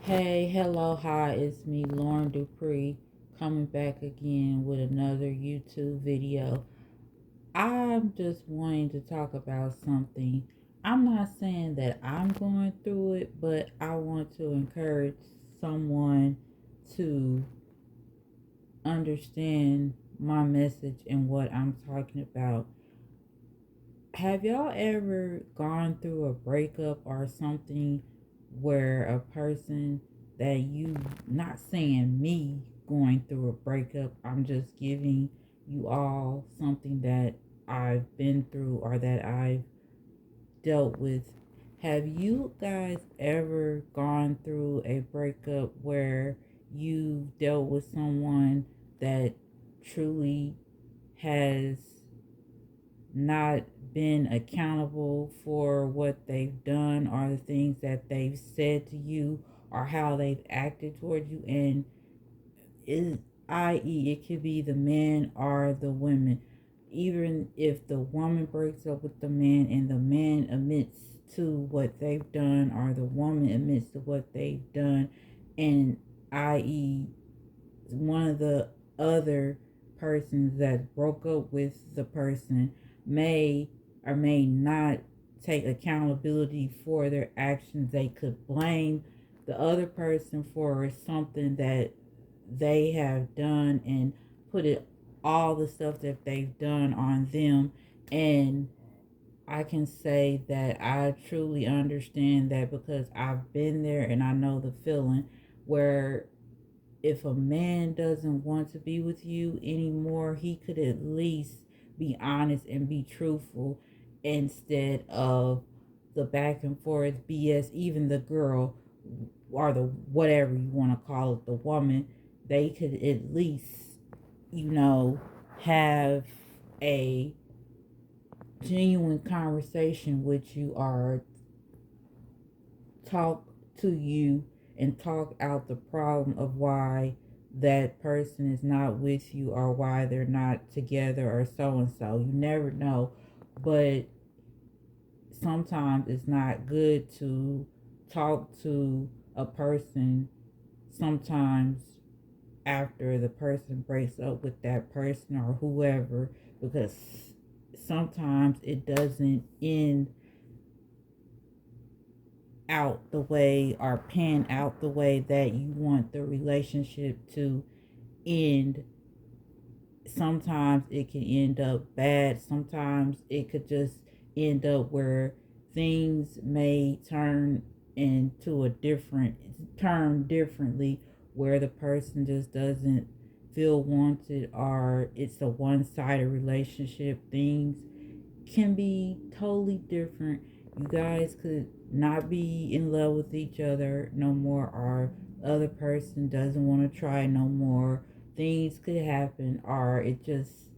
Hey, hello, hi, it's me, Lauren Dupree, coming back again with another YouTube video. I'm just wanting to talk about something. I'm not saying that I'm going through it, but I want to encourage someone to understand my message and what I'm talking about. Have y'all ever gone through a breakup or something where a person that you, not saying me going through a breakup, I'm just giving you all something that I've been through or that I've dealt with. Have you guys ever gone through a breakup where you dealt with someone that truly has not been accountable for what they've done or the things that they've said to you or how they've acted toward you, and is i.e. it could be the man or the women. Even if the woman breaks up with the man and the man admits to what they've done or the woman admits to what they've done, and i.e. one of the other persons that broke up with the person may or may not take accountability for their actions. They could blame the other person for something that they have done and put it all the stuff that they've done on them. And I can say that I truly understand that because I've been there and I know the feeling where if a man doesn't want to be with you anymore, he could at least be honest and be truthful instead of the back and forth BS. Even the girl or the whatever you want to call it, the woman, they could at least, you know, have a genuine conversation with you or talk to you and talk out the problem of why that person is not with you or why they're not together or so and so. You never know, but sometimes it's not good to talk to a person sometimes after the person breaks up with that person or whoever, because sometimes it doesn't end out the way or pan out the way that you want the relationship to end. Sometimes it can end up bad. Sometimes it could just end up where things may into a different turn differently, where the person just doesn't feel wanted or it's a one-sided relationship. Things can be totally different. You guys could not be in love with each other no more, or the other person doesn't want to try no more. Things could happen, or it just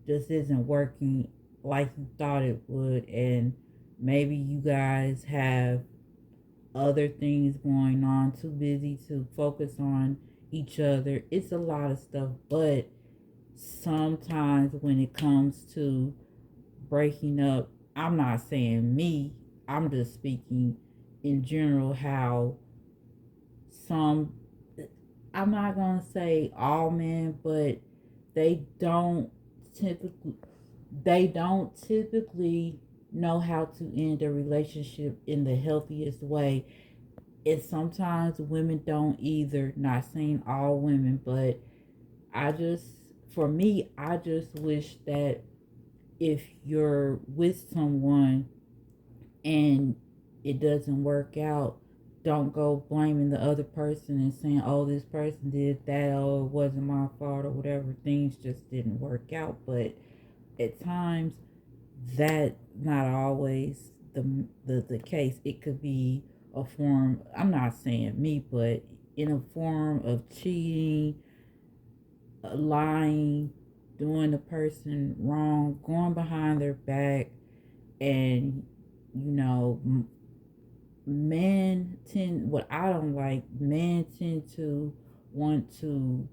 isn't working like you thought it would, and maybe you guys have other things going on, too busy to focus on each other. It's a lot of stuff, but sometimes when it comes to breaking up, I'm not saying me, I'm just speaking in general how some, I'm not going to say all men, but they don't typically they don't typically know how to end a relationship in the healthiest way. And sometimes women don't either. Not saying all women, but I just, for me, I just wish that if you're with someone and it doesn't work out, don't go blaming the other person and saying, oh, this person did that, oh, it wasn't my fault or whatever. Things just didn't work out. But at times, that not always the case. It could be a form, I'm not saying me, but in a form of cheating, lying, doing the person wrong, going behind their back, and you know, men tend, what I don't like, men tend to want to,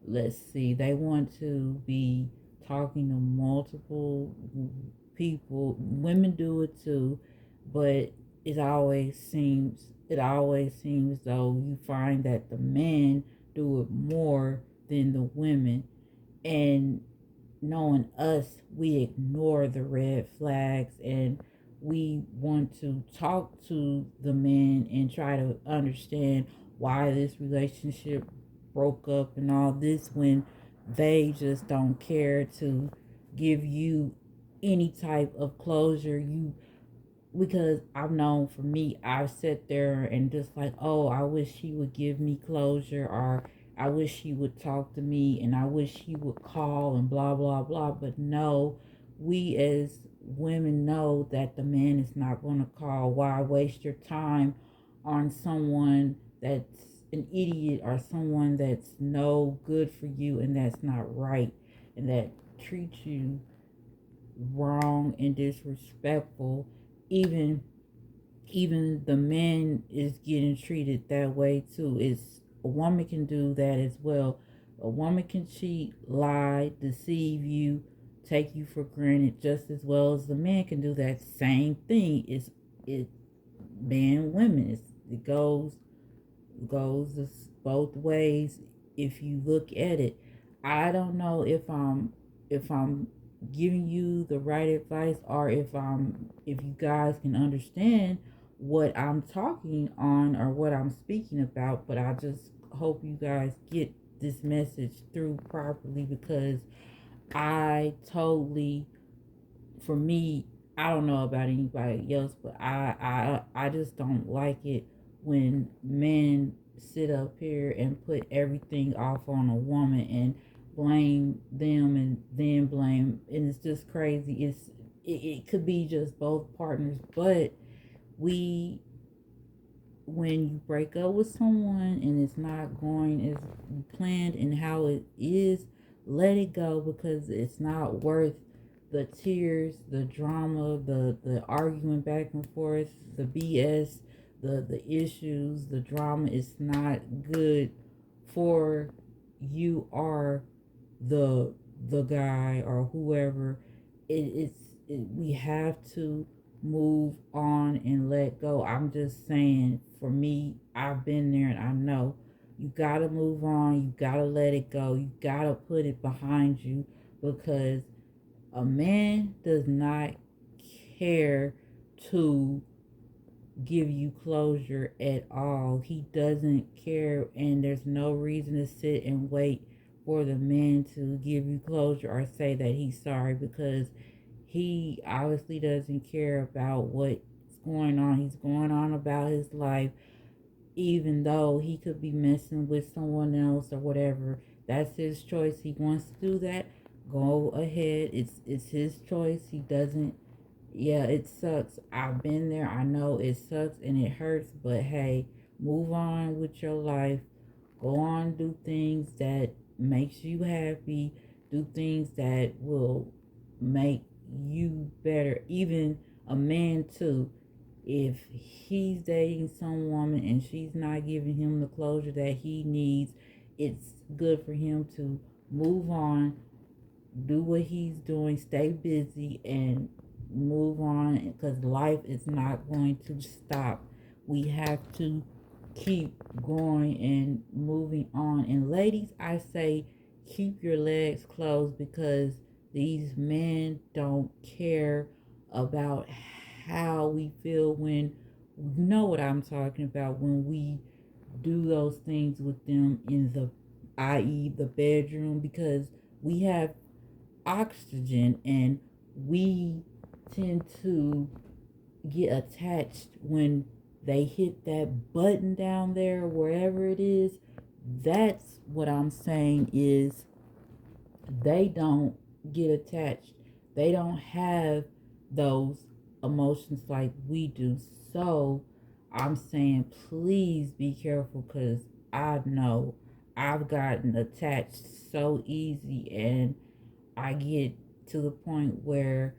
let's see, they want to be talking to multiple people. Women do it too, but it always seems it always seems though you find that the men do it more than the women. And knowing us, we ignore the red flags and we want to talk to the men and try to understand why this relationship broke up and all this when they just don't care to give you any type of closure. You because I've known for me, I've sat there and just like, oh, I wish he would give me closure, or I wish he would talk to me, and I wish he would call and blah, blah, blah. But no, we as women know that the man is not going to call. Why waste your time on someone that's an idiot or someone that's no good for you and that's not right and that treats you wrong and disrespectful? Even even the man is getting treated that way too. It's a woman can do that as well. A woman can cheat, lie, deceive you, take you for granted just as well as the man can do that same thing. It man women. It goes both ways if you look at it. I don't know if I'm giving you the right advice or if you guys can understand what I'm talking on or what I'm speaking about, but I just hope you guys get this message through properly because I totally for me, I don't know about anybody else, but I just don't like it when men sit up here and put everything off on a woman and blame them and then blame, and it's just crazy. It could be just both partners, but we when you break up with someone and it's not going as planned and how it is, let it go because it's not worth the tears, the drama, the arguing back and forth, the BS, the issues, the drama is not good for you or the the guy or whoever. We have to move on and let go. I'm just saying, for me, I've been there and I know you gotta move on, you gotta let it go, you gotta put it behind you because a man does not care to give you closure at all. He doesn't care, and there's no reason to sit and wait for the man to give you closure or say that he's sorry because he obviously doesn't care about what's going on. He's going on about his life, even though he could be messing with someone else or whatever. That's his choice. He wants to do that. Go ahead. It's his choice. He doesn't. Yeah, it sucks. I've been there. I know it sucks and it hurts, but hey, move on with your life. Go on, do things that makes you happy. Do things that will make you better. Even a man too. If he's dating some woman and she's not giving him the closure that he needs, it's good for him to move on, do what he's doing, stay busy, and move on because life is not going to stop. We have to keep going and moving on. And ladies, I say keep your legs closed because these men don't care about how we feel when you know what I'm talking about when we do those things with them in the i.e. the bedroom because we have oxygen and we tend to get attached when they hit that button down there wherever it is. That's what I'm saying is they don't get attached. They don't have those emotions like we do. So I'm saying please be careful because I know I've gotten attached so easy and I get to the point where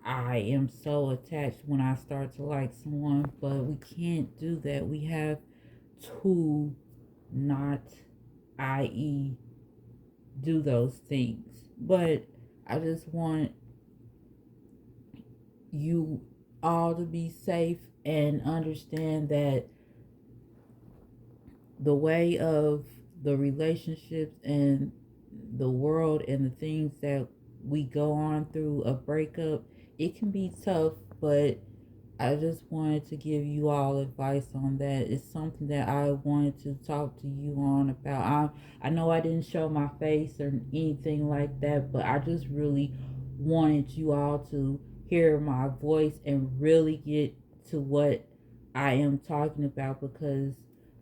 I am so attached when I start to like someone, but we can't do that. We have to not, i.e., do those things. But I just want you all to be safe and understand that the way of the relationships and the world and the things that we go on through a breakup, it can be tough, but I just wanted to give you all advice on that. It's something that I wanted to talk to you on about. I know I didn't show my face or anything like that, but I just really wanted you all to hear my voice and really get to what I am talking about, because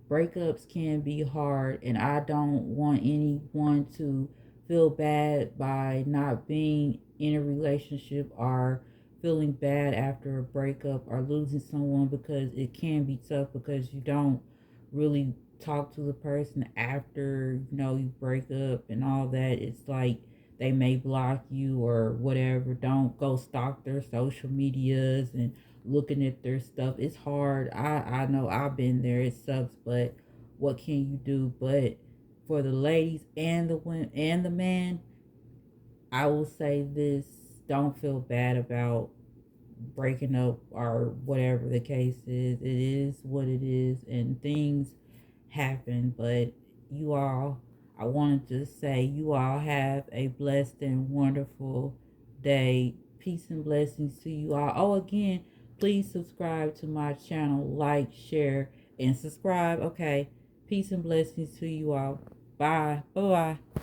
breakups can be hard, and I don't want anyone to feel bad by not being in a relationship or feeling bad after a breakup or losing someone, because it can be tough because you don't really talk to the person after you break up and all that. It's like they may block you or whatever. Don't go stalk their social medias and looking at their stuff. It's hard. I know I've been there. It sucks, but what can you do? But for the ladies and the women and the man, I will say this: don't feel bad about breaking up or whatever the case is. It is what it is, and things happen. But you all, I wanted to say, you all have a blessed and wonderful day. Peace and blessings to you all. Oh, again, please subscribe to my channel, like, share, and subscribe. Okay, peace and blessings to you all. Bye. Bye. Bye.